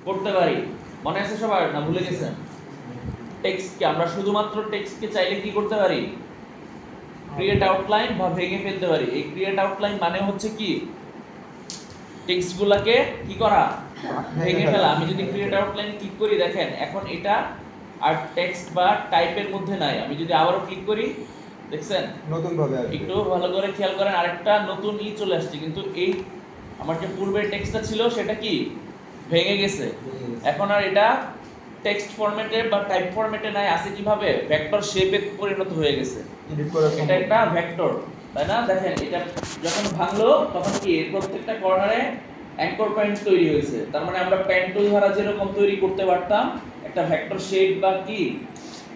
করতে পারি। মনে আছে সবার না ভুলে গেছেন? টেক্সটকে আমরা শুধুমাত্র টেক্সটকে চাইলে কি করতে পারি? ক্রিয়েট আউটলাইন বা ভেঙে ফেলতে পারি। এই ক্রিয়েট আউটলাইন মানে হচ্ছে কি, টেক্সটগুলোকে কি করা, ভেঙে ফেলা। আমি যদি ক্রিয়েট আউটলাইন ক্লিক করি, দেখেন এখন এটা আর টেক্সট বা টাইপের মধ্যে নাই। আমি যদি আবারও ক্লিক করি, দেখছেন নতুন ভাবে আসবে। একটু ভালো করে খেয়াল করেন, আরেকটা নতুন চলে আসছে, কিন্তু এই আমার যে পূর্বের টেক্সটটা ছিল সেটা কি ভেঙে গেছে। এখন আর এটা টেক্সট ফরম্যাটে বা টাইপ ফরম্যাটে নাই, আছে কিভাবে ভেক্টর শেপে পরিণত হয়ে গেছে। এডিট করা এটা একটা ভেক্টর, তাই না? দেখেন এটা যখন ভাঙলো তখন কি এর প্রত্যেকটা কর্নারে অ্যাঙ্কর পয়েন্ট তৈরি হয়েছে। তার মানে আমরা পেন টুল দ্বারা যেরকম তৈরি করতে পারতাম একটা ভেক্টর শেপ বা কি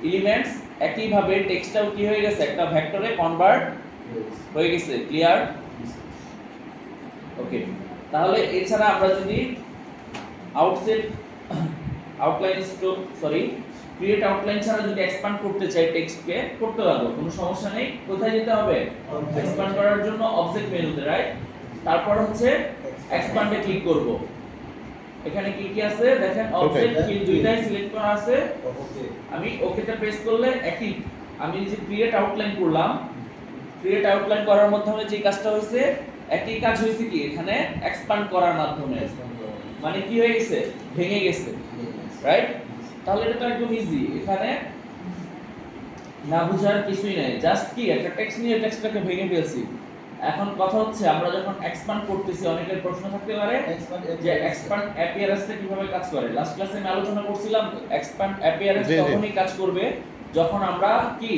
এলিমেন্টস, একইভাবে টেক্সটটাও কি হয়ে গেছে, একটা ভেক্টরে কনভার্ট হয়ে গেছে। ক্লিয়ার? ওকে, তাহলে এছাড়া আমরা যদি outset outline sorry create outline ছাড়া যদি এক্সপ্যান্ড করতে চাই টেক্সটকে, করতে পারবো, কোনো সমস্যা নেই। কোথায় যেতে হবে? এক্সপ্যান্ড করার জন্য অবজেক্ট মেনুতে, রাইট? তারপর হচ্ছে এক্সপ্যান্ডে ক্লিক করব। এখানে কি কি আছে দেখেন, অবজেক্ট ফিল দুইটাই সিলেক্ট করা আছে। আমি ওকে তে প্রেস করলে একই, আমি যে ক্রিয়েট আউটলাইন করলাম, ক্রিয়েট আউটলাইন করার মাধ্যমে যে কাজটা হয়েছে, একই কাজ হয়েছে কি এখানে এক্সপ্যান্ড করার মাধ্যমে। মানে কি হয়ে গেছে, ভেঙে গেছে, রাইট? তাহলে এটা তো একদম ইজি, এখানে না বুঝার কিছুই নাই, জাস্ট কি একটা টেক্সট নিয়ে টেক্সটটাকে ভেঙে ফেলছি। এখন কথা হচ্ছে আমরা যখন এক্সপ্যান্ড করতেছি, অনেকের প্রশ্ন থাকতে পারে যে এক্সপ্যান্ড অ্যাপিয়ারেন্সটা কিভাবে কাজ করে। লাস্ট ক্লাসে আমি আলোচনা করছিলাম এক্সপ্যান্ড অ্যাপিয়ারেন্স তখনই কাজ করবে যখন আমরা কি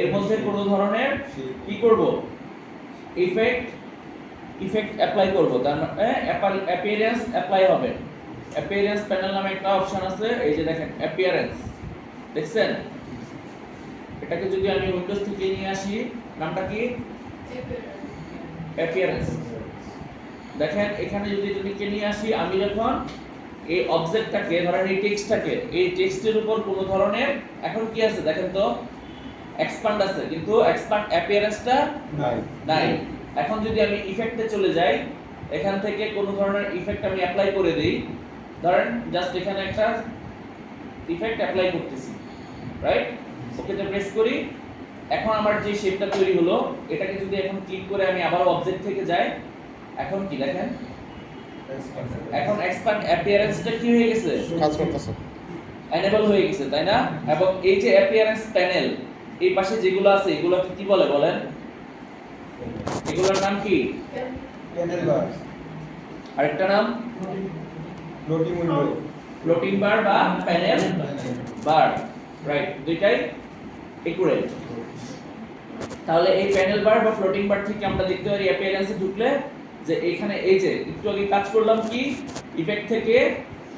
এর মধ্যে কোনো ধরনের কি করব, ইফেক্ট অ্যাপ্লাই করব। তার মানে অ্যাপিয়ারেন্স অ্যাপ্লাই হবে। অ্যাপিয়ারেন্স প্যানেল নামে একটা অপশন আছে, এই যে দেখেন অ্যাপিয়ারেন্স, দেখছেন? এটাকে যদি আমি উইন্ডোজ থেকে নিয়ে আসি, নামটা কি, অ্যাপিয়ারেন্স। দেখেন এখানে যদি এটাকে নিয়ে আসি, আমি যখন এই অবজেক্টটাকে ধরেন এই টেক্সটটাকে, এই টেক্সটের উপর কোনো ধরনের এখন কি আছে দেখেন তো, এক্সপ্যান্ড আছে, কিন্তু এক্সপ্যান্ড অ্যাপিয়ারেন্সটা নাই। এখন যদি আমি ইফেক্টে চলে যাই, এখান থেকে কোনো ধরনের ইফেক্ট আমি অ্যাপ্লাই করে দেই, ধরেন জাস্ট এখানে একটা ইফেক্ট অ্যাপ্লাই করতেছি, রাইট? ওকে তে প্রেস করি। এখন আমার যে শেপটা তৈরি হলো, এটাকে যদি এখন ক্লিক করে আমি আবার অবজেক্ট থেকে যাই, এখন কি দেখেন, এখন এক্সপ্যান্ড অ্যাপিয়ারেন্সটা কি হয়ে গেছে, কাজ করতেছে, এনেবল হয়ে গেছে, তাই না? এবং এই যে অ্যাপিয়ারেন্স প্যানেল, এই পাশে যেগুলো আছে এগুলোকে কি বলে বলেন? এগুলোর নাম কি? প্যানেল বার, আরেকটা নাম ফ্লোটিং উইন্ডো, ফ্লোটিং বার বা প্যানেল বার, রাইট? দুইটাই একুরেট। তাহলে এই প্যানেল বার বা ফ্লোটিং বার থেকে আমরা দেখতে পারি অ্যাপিয়ারেন্সে ঢুকলে যে এখানে এই যে একটু আগে কাজ করলাম কি, ইফেক্ট থেকে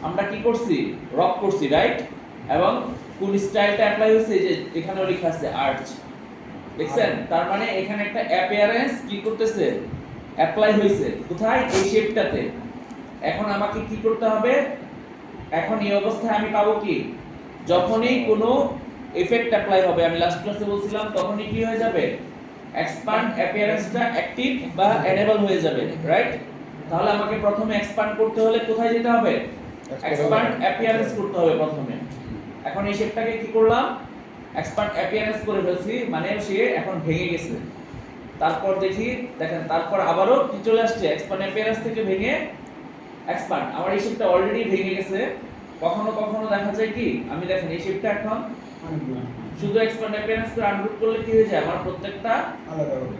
আমরা কি করছি, রক করছি, রাইট? এবং কোন স্টাইলটা অ্যাপ্লাই হয়েছে, এই যে এখানে লেখা আছে আর্চ, দেখছেন? তার মানে এখানে একটা অ্যাপিয়ারেন্স কি করতেছে, অ্যাপ্লাই হয়েছে। কোথায়? এই শেপটাতে। এখন আমাকে কি করতে হবে, এখন এই অবস্থায় আমি পাবো কি, যখনই কোনো এফেক্ট অ্যাপ্লাই হবে, আমি লাস্ট ক্লাসে বলছিলাম তখনই কি হয়ে যাবে, এক্সপ্যান্ড অ্যাপিয়ারেন্সটা অ্যাক্টিভ বা এনেবল হয়ে যাবে, রাইট? তাহলে আমাকে প্রথমে এক্সপ্যান্ড করতে হলে কোথায় যেতে হবে, এক্সপ্যান্ড অ্যাপিয়ারেন্স করতে হবে প্রথমে। এখন এই শেপটাকে কি করলাম, এক্সপ্যান্ড অ্যাপিয়ারেন্স করে ফেলছি, মানে সে এখন ভেঙে গেছে। তারপর দেখি দেখেন, তারপর আবারও কি চলে আসছে, এক্সপ্যান্ড অ্যাপিয়ারেন্স থেকে ভেঙে এক্সপ্যান্ড। আমার এই শেপটা অলরেডি ভেঙে গেছে। কখনো কখনো দেখা যায় কি, আমি দেখেন এই শেপটা এখন শুধু এক্সপ্যান্ড অ্যাপিয়ারেন্স করে আনগ্রুপ করলে কি হয়ে যায়, আমার প্রত্যেকটা আলাদা হবে,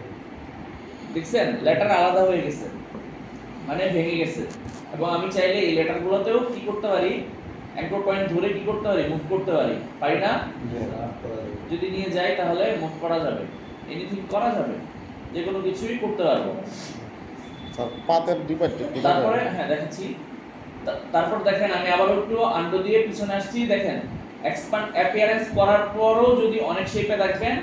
দেখছেন লেটার আলাদা হয়ে গেছে, মানে ভেঙে গেছে। এবং আমি চাইলে এই লেটারগুলোতেও কি করতে পারি, অ্যাঙ্কর পয়েন্ট ধরে কি করতে পারি, মুভ করতে পারি, পারি না? যদি নিয়ে যাই তাহলে মুভ করা যাবে, এনিথিং করা যাবে, যে কোনো কিছুই করতে পারবো। পাতের ডিপার্টমেন্ট। তারপরে হ্যাঁ দেখাচ্ছি। তারপর দেখেন আমি আবার একটু আন্ডো দিয়ে পিছনে আসছি, দেখেন এক্সপ্যান্ড অ্যাপিয়ারেন্স করার পরও যদি অনেক শেপে দেখবেন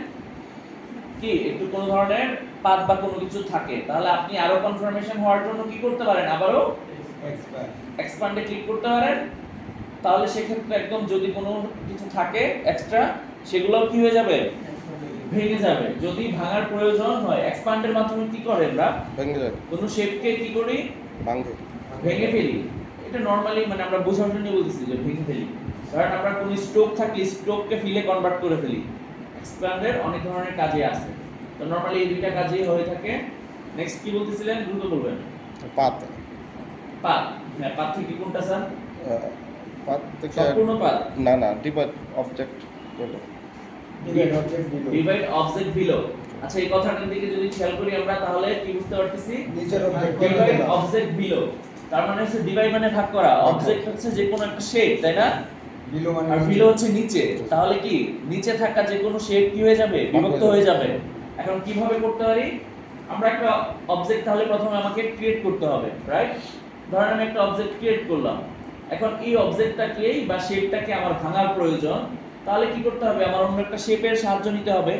কি একটু কোনো ধরনের পাত বা কোনো কিছু থাকে, তাহলে আপনি আরো কনফার্মেশন হওয়ার জন্য কি করতে পারেন, আবারও এক্সপ্যান্ডে ক্লিক করতে পারেন। তাহলে সেক্ষেত্রে একদম যদি কোনো কিছু থাকে এক্সট্রা, সেগুলো কি হয়ে যাবে, ভেঙে যাবে। যদি ভাঙার প্রয়োজন হয়, এক্সপ্যান্ডের মাধ্যমে কি করে আমরা ভেঙে যায়, কোনো শেপকে কি করি, ভাঙে। ভেঙে ফেলি। ক্ষেত্রে নরমালি মানে আমরা বোঝার জন্য বলতেছি যে ভেঙে ফেলি। ধরেন আমরা কোনো স্ট্রোক থাকলে স্ট্রোককে ফিলে কনভার্ট করে ফেলি। এক্সপ্যান্ডের অনেক ধরনের কাজে আছে। তো নরমালি এই দুইটা কাজেই হয়ে থাকে। নেক্সট কি বলতেছিলেন দ্রুত বলবেন। পাত পাথ, হ্যাঁ পাথ থেকে কোনটা স্যার? পাত থেকে সম্পূর্ণ পাথ। না না ডিভাইড অবজেক্ট হলো divide object below divide object below. আচ্ছা এই কথাটার দিকে যদি খেয়াল করি আমরা তাহলে কি বুঝতে পারতেছি? নিচের অবজেক্ট ডিভাইড অবজেক্ট বিলো, তার মানে হচ্ছে ডিভাইড মানে ভাগ করা, অবজেক্ট হচ্ছে যে কোনো একটা শেপ, তাই না? বিলো মানে আর বিলো হচ্ছে নিচে, তাহলে কি নিচে থাকা যে কোনো শেপ কি হয়ে যাবে? বিভক্ত হয়ে যাবে। এখন কিভাবে করতে পারি? আমরা একটা অবজেক্ট তাহলে প্রথমে আমাকে ক্রিয়েট করতে হবে, রাইট? ধরেন আমি একটা অবজেক্ট ক্রিয়েট করলাম। এখন এই অবজেক্টটাকেই বা শেপটাকে আমার ভাঙার প্রয়োজন। তাহলে কি করতে হবে? আমার অন্য একটা শেপের সাহায্য নিতে হবে।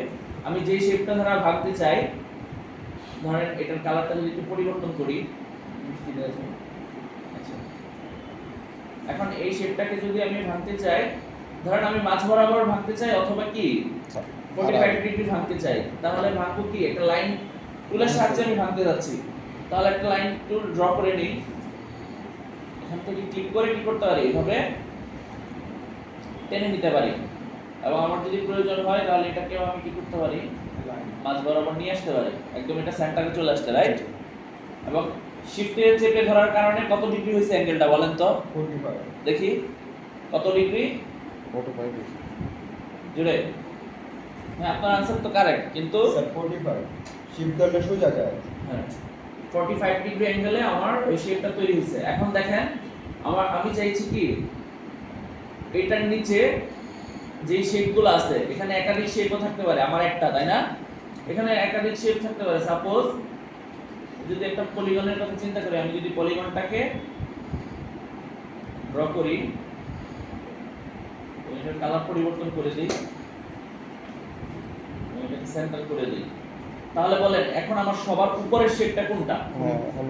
আমি যেই শেপটা দ্বারা ভাঙতে চাই, ধরেন এটার কালারটা যদি একটু পরিবর্তন করি, আচ্ছা এখন এই শেপটাকে যদি আমি ভাঙতে চাই, ধরেন আমি মাঝ বরাবর ভাঙতে চাই অথবা কি 45 ডিগ্রি ভাঙতে চাই, তাহলে ভাঙবো কি? একটা লাইন টুলের সাহায্যে আমি ভাঙতে যাচ্ছি। তাহলে একটা লাইন টুল ড্র করে নিই। এখান থেকে ক্লিক করে কি করতে পারি? এভাবে টেনে নিতে পারি। এবং আমার যদি প্রয়োজন হয় তাহলে এটাকেও আমি কি করতে পারি? মাঝ বরাবর নিয়ে আসতে পারি, একদম এটা সেন্টারে চলে আসতে, রাইট? এবং শিফটের চেপে ধরার কারণে কত ডিগ্রি হইছে অ্যাঙ্গেলটা বলেন তো? 45 দেখি কত ডিগ্রি 45 জুড়ে। হ্যাঁ আপনার आंसर তো কারেক্ট, কিন্তু স্যার 45 শিফট করলে সোজা যায়। হ্যাঁ 45 ডিগ্রি অ্যাঙ্গেলে আমার এই শেপটা তৈরি হয়েছে। এখন দেখেন আমি চাইছি কি এটার নিচে যে শেপগুলো আছে, এখানে একাধিক শেপও থাকতে পারে, আমার একটা, তাই না? এখানে একাধিক শেপ থাকতে পারে। সাপোজ যদি একটা পলিগনের কথা চিন্তা করি, আমি যদি পলিগনটাকে ড্র করি, এটার কালার পরিবর্তন করে দিই, এটাকে সেন্টার করে দিই, তাহলে বলেন এখন আমার সবার উপরের শেপটা কোনটা?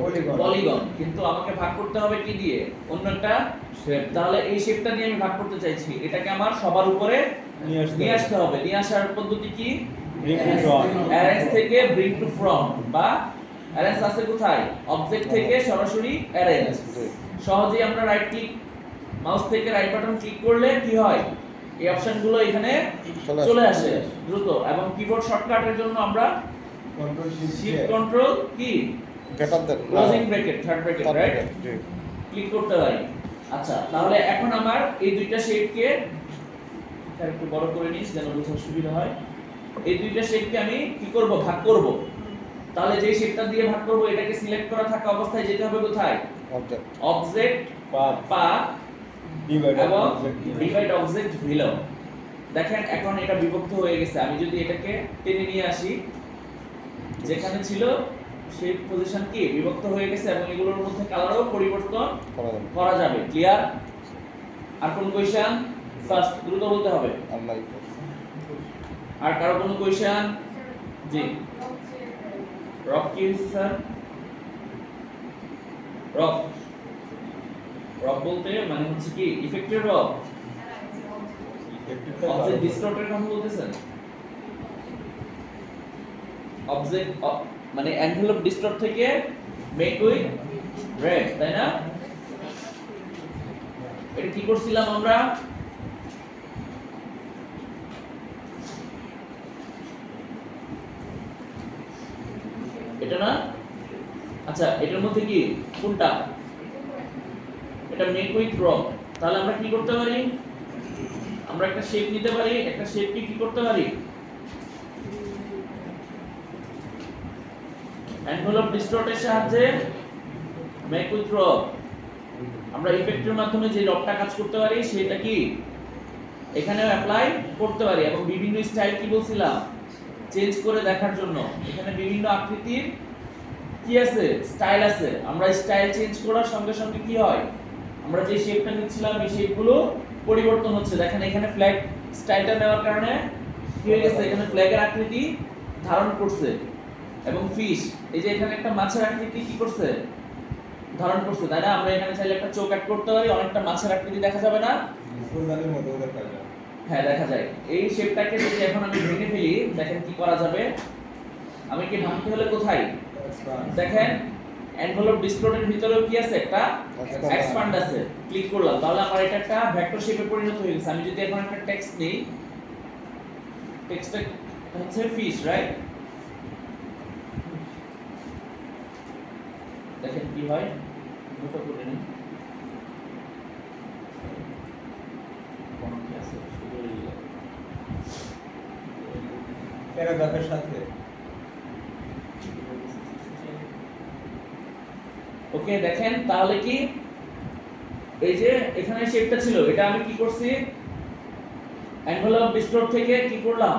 পলিগন। পলিগন। কিন্তু আমাকে ভাগ করতে হবে কি দিয়ে? অন্য একটা শেপ। তাহলে এই শেপটা দিয়ে আমি ভাগ করতে চাইছি, এটাকে আমার সবার উপরে নিয়ে আসতে হবে। নিয়ে আসার পদ্ধতি কি? Bring to front. অ্যারেঞ্জ থেকে ব্রিং টু ফ্রন্ট, বা অ্যারেঞ্জ আছে কোথায়? অবজেক্ট থেকে সরাসরি অ্যারেঞ্জ। সহজেই আমরা রাইট ক্লিক, মাউস থেকে রাইট বাটন ক্লিক করলে কি হয়? এই অপশনগুলো এখানে চলে আসে দ্রুত। এবং কিবোর্ড শর্টকাটের জন্য আমরা কন্ট্রোল শিফট কন্ট্রোল কি greater than closing bracket, third bracket, right, click করতে পারি। আচ্ছা তাহলে এখন আমার এই দুইটা শেপকে একটু বড় করে নিস যেন বোঝার সুবিধা হয়। এই দুইটা শেপকে আমি কি করব? ভাগ করব। তাহলে যেই শেপটা দিয়ে ভাগ করব এটাকে সিলেক্ট করা থাকা অবস্থায় যেতে হবে কোথায়? অবজেক্ট অবজেক্ট পাথ ডিভাইড এবং অবজেক্ট ডিভাইড অবজেক্ট বিলো। দেখেন এখন এটা বিভক্ত হয়ে গেছে। আমি যদি এটাকে টেনে নিয়ে আসি, যেখানে ছিল সেই পজিশন কি বিভক্ত হয়ে গেছে, এবং এগুলোর মধ্যে কালারও পরিবর্তন করা যাবে। ক্লিয়ার? আর কোন কোশ্চেন? ফার্স্ট দ্রুত বলতে হবে। আর কারো কোনো কোশ্চেন? জি রক কি স্যার? রক রক বলতে মানে হচ্ছে কি ইফেক্টেড রক, অবজেক্ট ডিস্টর্টের কথা বলতেছেন? অবজেক্ট মানে এনভেলপ ডিস্টর্ট থেকে মেক উইথ রেড, তাই না? এটা কি করছিলাম আমরা? এটা না? আচ্ছা এটার মধ্যে কি কোনটা? এটা মেক উইথ রক। তাহলে আমরা কি করতে পারি? আমরা একটা শেপ নিতে পারি, একটা শেপকে কি করতে পারি? এনভেলপ ডিস্টর্টের সাহায্যে মেক উইথ রক আমরা ইফেক্টের মাধ্যমে যে রকটা কাজ করতে পারি সেটা কি এখানেও অ্যাপ্লাই করতে পারি। এবং বিভিন্ন স্টাইল কি বলছিলাম চেঞ্জ করে দেখার জন্য এখানে বিভিন্ন আকৃতির কি আছে? স্টাইল আছে। আমরা স্টাইল চেঞ্জ করার সঙ্গে সঙ্গে কি হয়? আমরা যে শেপটা নিচ্ছিলাম এই শেপগুলো পরিবর্তন হচ্ছে। দেখেন এখানে ফ্ল্যাগ স্টাইলটা নেওয়ার কারণে কি হয়ে গেছে? এখানে ফ্ল্যাগের আকৃতি ধারণ করছে। এবং ফিশ, এই যে এখানে একটা মাছের আকৃতি কি করছে? ধারণ করছে, তাই না? আমরা এখানে চাইলে একটা চোখ অ্যাড করতে পারি, অনেকটা মাছের আকৃতি দেখা যাবে না? ফুলদানির মতো দেখা যায়। হ্যাঁ দেখা যায়। এই শেপটাকে যদি এখন আমি ভেঙে ফেলি, দেখেন কি করা যাবে। আমি কি ভাঙতে হলে কোথায়? দেখেন এনভেলপ ডিসপ্লের ভিতরেও কি আছে একটা এক্সপ্যান্ড আছে, ক্লিক করলাম তাহলে আমার এটা একটা ভেক্টর শেপে পরিণত হয়ে গেছে। আমি যদি এখন একটা টেক্সট নেই, টেক্সটটা হচ্ছে ফিশ, রাইট? দেখেন কি হয়, দুটো করে নিন। প্যারাগ্রাফের সাথে ওকে, দেখেন তাহলে কি এই যে এখানে শেপটা ছিল, এটা আমি কি করছি, এনভেলপ ডিসপ্লে থেকে কি করলাম,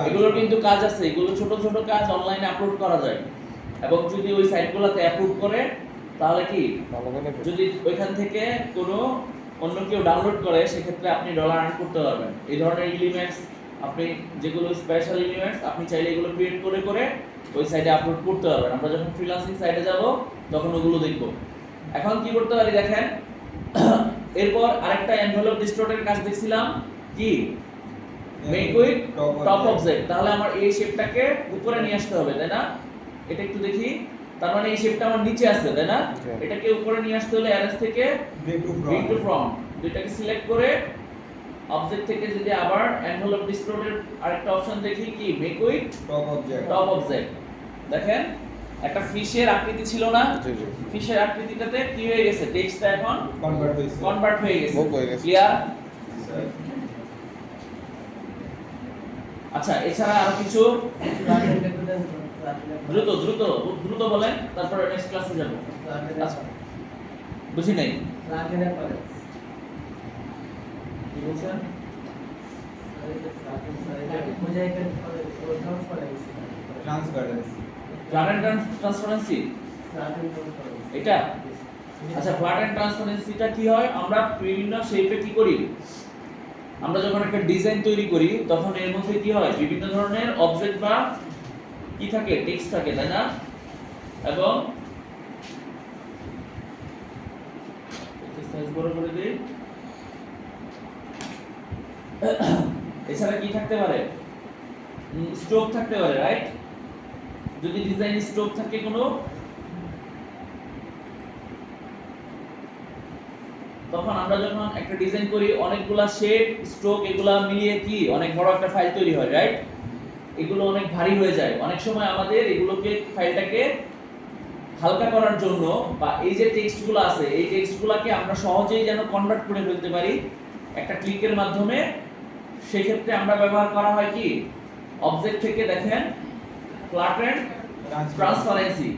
এগুলোর কিন্তু কাজ আছে, এগুলো ছোট ছোট কাজ অনলাইনে আপলোড করা যায়, এবং যদি ওই সাইটগুলোতে অ্যাপ্রুভ করে তাহলে কি, ভালো করে যদি ওইখান থেকে কোনো অন্য কেউ ডাউনলোড করে সেক্ষেত্রে আপনি ডলার আর্ন করতে পারবেন। এই ধরনের এলিমেন্টস আপনি যেগুলো স্পেশাল এলিমেন্টস আপনি চাইলে এগুলো ক্রিয়েট করে করে ওই সাইটে আপলোড করতে পারবেন। আমরা যখন ফ্রিল্যান্সিং সাইটে যাব তখন ওগুলো দেখব। এখন কি করতে পারি দেখেন, এরপর আরেকটা এনভেলপ ডিস্টর্টের কাজ দেখছিলাম কি, মেক উইথ টপ অবজেক্ট। তাহলে আমার এই শেপটাকে উপরে নিয়ে আসতে হবে, তাই না? এটা একটু দেখি, তার মানে এই শেপটা আমার নিচে আছে, তাই না? এটাকে উপরে নিয়ে আসতে হলে অ্যারেস থেকে ব্রিং টু ফ্রম দুইটাকে সিলেক্ট করে অবজেক্ট থেকে যদি আবার এনভেলপ ডিস্টর্টের আরেকটা অপশন দেখি কি, মেক উইথ টপ অবজেক্ট। দেখেন একটা ফিশের আকৃতি ছিল না, জি জি ফিশের আকৃতিটাতে কি হয়ে গেছে, টেক্সটটা এখন কনভার্ট হয়েছে হয়ে গেছে। বুক হয়ে গেছে। ক্লিয়ার? আচ্ছা, এছাড়া আর কিছু দ্রুত দ্রুত দ্রুত বলেন, তারপরে নেক্সট ক্লাসে যাব। আচ্ছা, বুঝি নাই কি বলছেন? ফ্ল্যাট এন্ড ট্রান্সপারেন্সি, এটা আচ্ছা, ফ্ল্যাট এন্ড ট্রান্সপারেন্সিটা কি হয়, আমরা বিভিন্ন শেপে কি করি, আমরা যখন একটা ডিজাইন তৈরি করি তখন এর মধ্যে কি হয়, বিভিন্ন ধরনের অবজেক্ট বা কি থাকে, টেক্সট থাকে, তাই না? এবং সাইজ বড় করে দিই। এছাড়া কি থাকতে পারে, স্ট্রোক থাকতে পারে, রাইট? যদি ডিজাইন স্ট্রোক থাকে কোনো, তখন আমরা যখন একটা ডিজাইন করি অনেকগুলা শেপ স্ট্রোক এগুলা মিলিয়ে কি অনেক বড় একটা ফাইল তৈরি হয়, রাইট? এগুলো অনেক ভারী হয়ে যায়। অনেক সময় আমাদের এগুলোকে ফাইলটাকে হালকা করার জন্য বা এই যে টেক্সটগুলো আছে এই টেক্সটগুলোকে আমরা সহজেই যেন কনভার্ট করে ফেলতে পারি একটা ক্লিকের মাধ্যমে, সেই ক্ষেত্রে আমরা ব্যবহার করা হয় কি, অবজেক্ট থেকে দেখেন ফ্ল্যাট এন্ড ট্রান্সপারেন্সি।